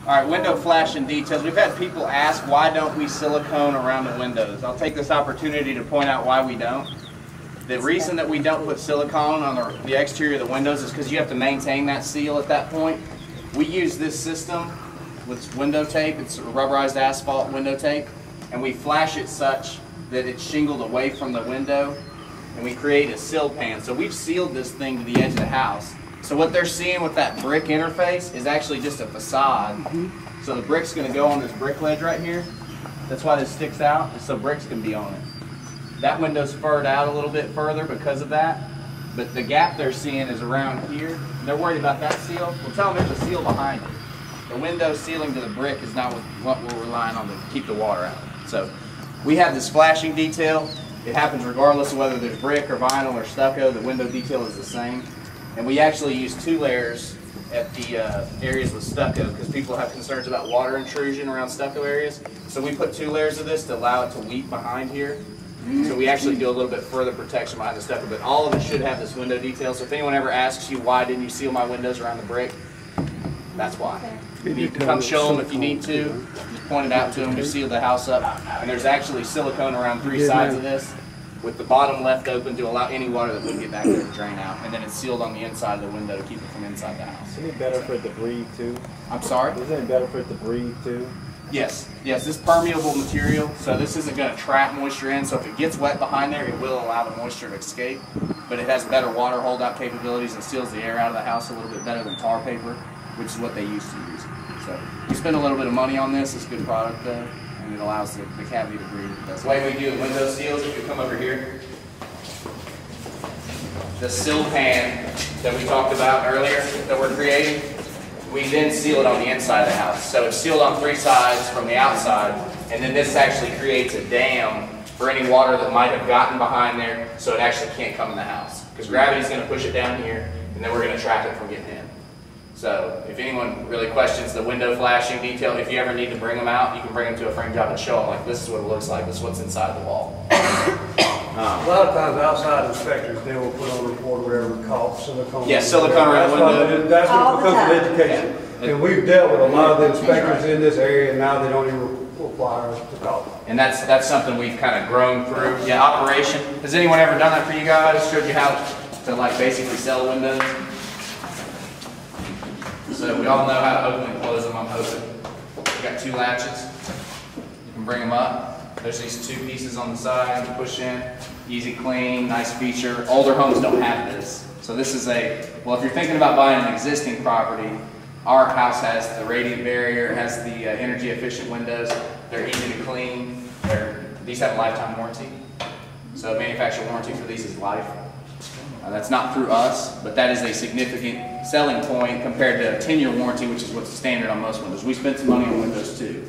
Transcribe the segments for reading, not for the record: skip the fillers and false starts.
All right, window flashing details. We've had people ask, why don't we silicone around the windows? I'll take this opportunity to point out why we don't. The reason that we don't put silicone on the exterior of the windows is because you have to maintain that seal at that point. We use this system with window tape. It's rubberized asphalt window tape, and we flash it such that it's shingled away from the window, and we create a sill pan. So we've sealed this thing to the edge of the house. So what they're seeing with that brick interface is actually just a facade. So the brick's going to go on this brick ledge right here. That's why this sticks out, so bricks can be on it. That window's furred out a little bit further because of that, but the gap they're seeing is around here. They're worried about that seal. We'll tell them there's a seal behind it. The window sealing to the brick is not what we're relying on to keep the water out. So we have this flashing detail. It happens regardless of whether there's brick or vinyl or stucco. The window detail is the same. And we actually use 2 layers at the areas with stucco because people have concerns about water intrusion around stucco areas. So we put 2 layers of this to allow it to weep behind here. So we actually do a little bit further protection behind the stucco, but all of it should have this window detail. So if anyone ever asks you, why didn't you seal my windows around the brick, that's why. You can come show them if you need to. Just point it out to them. We sealed the house up. And there's actually silicone around 3 sides of this, with the bottom left open to allow any water that wouldn't get back there to drain out. And then it's sealed on the inside of the window to keep it from inside the house. Isn't it better for it to breathe too? I'm sorry? Isn't it better for it to breathe too? Yes, yes, this permeable material, so this isn't going to trap moisture in, so if it gets wet behind there, it will allow the moisture to escape, but it has better water holdout capabilities and seals the air out of the house a little bit better than tar paper, which is what they used to use. So we spend a little bit of money on this. It's a good product though, and it allows the cavity to breathe. That's the way we do the window seals. If you come over here, the sill pan that we talked about earlier that we're creating, we then seal it on the inside of the house. So it's sealed on 3 sides from the outside, and then this actually creates a dam for any water that might have gotten behind there, so it actually can't come in the house. Because gravity's going to push it down here, and then we're going to trap it from getting in. So if anyone really questions the window flashing detail, if you ever need to bring them out, you can bring them to a frame job and show them, like, this is what it looks like, this is what's inside the wall. A lot of times outside inspectors, they will put on a report whatever it costs, silicone. Yeah, silicone around the window. That's what becomes an education. And we've dealt with a lot of the inspectors in this area, and now they don't even require us to call. And that's something we've kind of grown through. Yeah, operation. Has anyone ever done that for you guys? Showed you how to like basically sell windows? So we all know how to open and close them. I'm hoping. We've got 2 latches. You can bring them up. There's these 2 pieces on the side you push in. Easy clean, nice feature. Older homes don't have this. So this is well, if you're thinking about buying an existing property, our house has the radiant barrier, has the energy efficient windows. They're easy to clean. These have a lifetime warranty. So manufacturer warranty for these is life. That's not through us, but that is a significant selling point compared to a 10-year warranty, which is what's standard on most windows. We spent some money on windows too.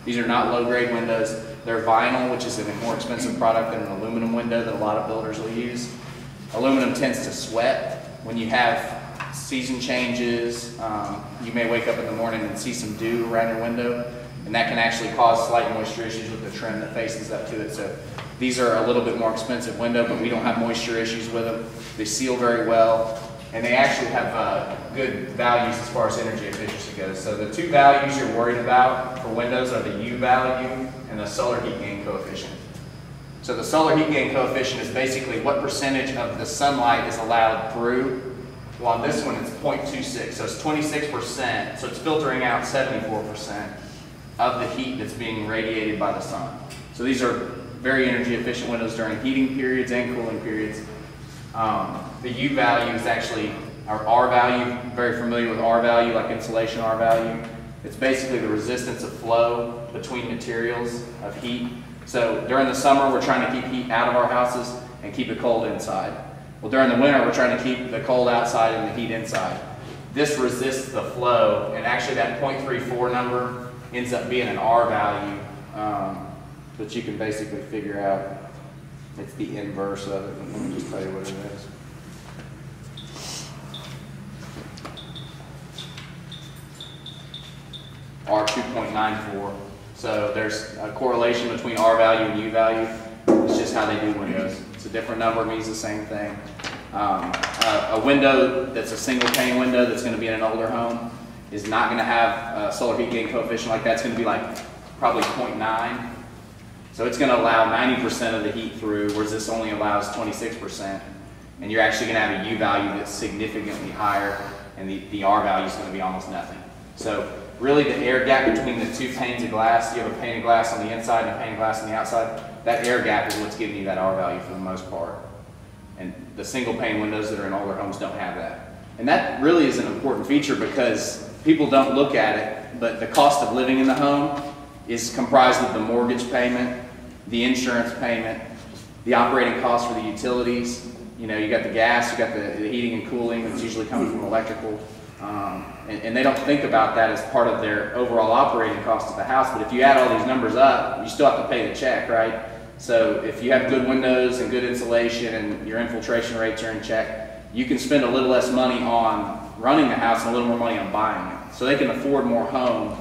These are not low-grade windows. They're vinyl, which is a more expensive product than an aluminum window that a lot of builders will use. Aluminum tends to sweat. When you have season changes, you may wake up in the morning and see some dew around your window, and that can actually cause slight moisture issues with the trim that faces up to it. So these are a little bit more expensive window, but we don't have moisture issues with them. They seal very well, and they actually have good values as far as energy efficiency goes. So the 2 values you're worried about for windows are the U value and the solar heat gain coefficient. So the solar heat gain coefficient is basically what percentage of the sunlight is allowed through. Well, on this one it's 0.26, so it's 26%, so it's filtering out 74% of the heat that's being radiated by the sun. So these are very energy efficient windows during heating periods and cooling periods. The U value is actually our R value. Very familiar with R value, like insulation R value. It's basically the resistance of flow between materials of heat. So during the summer, we're trying to keep heat out of our houses and keep it cold inside. Well, during the winter, we're trying to keep the cold outside and the heat inside. This resists the flow, and actually that 0.34 number ends up being an R value that you can basically figure out. It's the inverse of it. Let me just tell you what it is. R 2.94. So there's a correlation between R value and U value. It's just how they do windows. It's a different number, means the same thing. A window that's a single pane window that's going to be in an older home is not going to have a solar heat gain coefficient like that. It's going to be like probably 0.9. So it's going to allow 90% of the heat through, whereas this only allows 26%. And you're actually going to have a U value that's significantly higher, and the R value is going to be almost nothing. So really the air gap between the two panes of glass, you have a pane of glass on the inside and a pane of glass on the outside, that air gap is what's giving you that R value for the most part. And the single pane windows that are in older homes don't have that. And that really is an important feature because people don't look at it, but the cost of living in the home is comprised of the mortgage payment, the insurance payment, the operating costs for the utilities. You know, you got the gas, you got the heating and cooling that's usually coming from electrical. And they don't think about that as part of their overall operating cost of the house. But if you add all these numbers up, you still have to pay the check, right? So if you have good windows and good insulation and your infiltration rates are in check, you can spend a little less money on running the house and a little more money on buying it. So they can afford more home,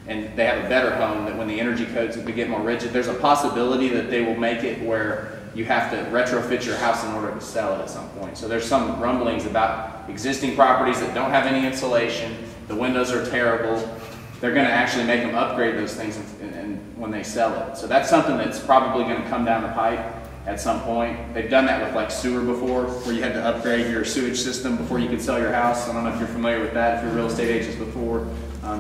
and they have a better home that when the energy codes get more rigid, there's a possibility that they will make it where you have to retrofit your house in order to sell it at some point. So there's some rumblings about existing properties that don't have any insulation, the windows are terrible. They're going to actually make them upgrade those things and when they sell it. So that's something that's probably going to come down the pipe at some point. They've done that with like sewer before, where you had to upgrade your sewage system before you could sell your house. I don't know if you're familiar with that, if you're real estate agents before.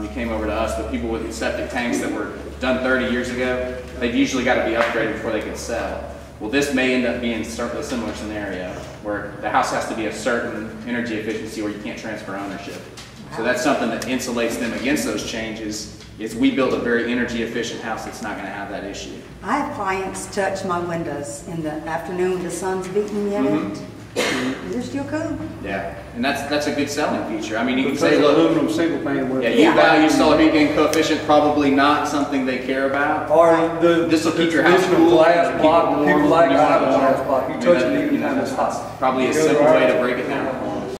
You came over to us, but people with septic tanks that were done 30 years ago, they've usually got to be upgraded before they can sell. Well, this may end up being a similar scenario where the house has to be a certain energy efficiency or you can't transfer ownership. So that's something that insulates them against those changes, is we build a very energy efficient house that's not going to have that issue. I have clients touch my windows in the afternoon when the sun's beating in it. They're still cool. Yeah, and that's a good selling feature. I mean, you can Because say, look, aluminum single pane window. yeah, you value solar heat gain coefficient, probably not something they care about. Or This will keep your house traditional cool, glass keep it block, warm, people like you want it glass warm. block. You I mean, touch that- it you know, anytime it's hot. Probably a simple way to break it down.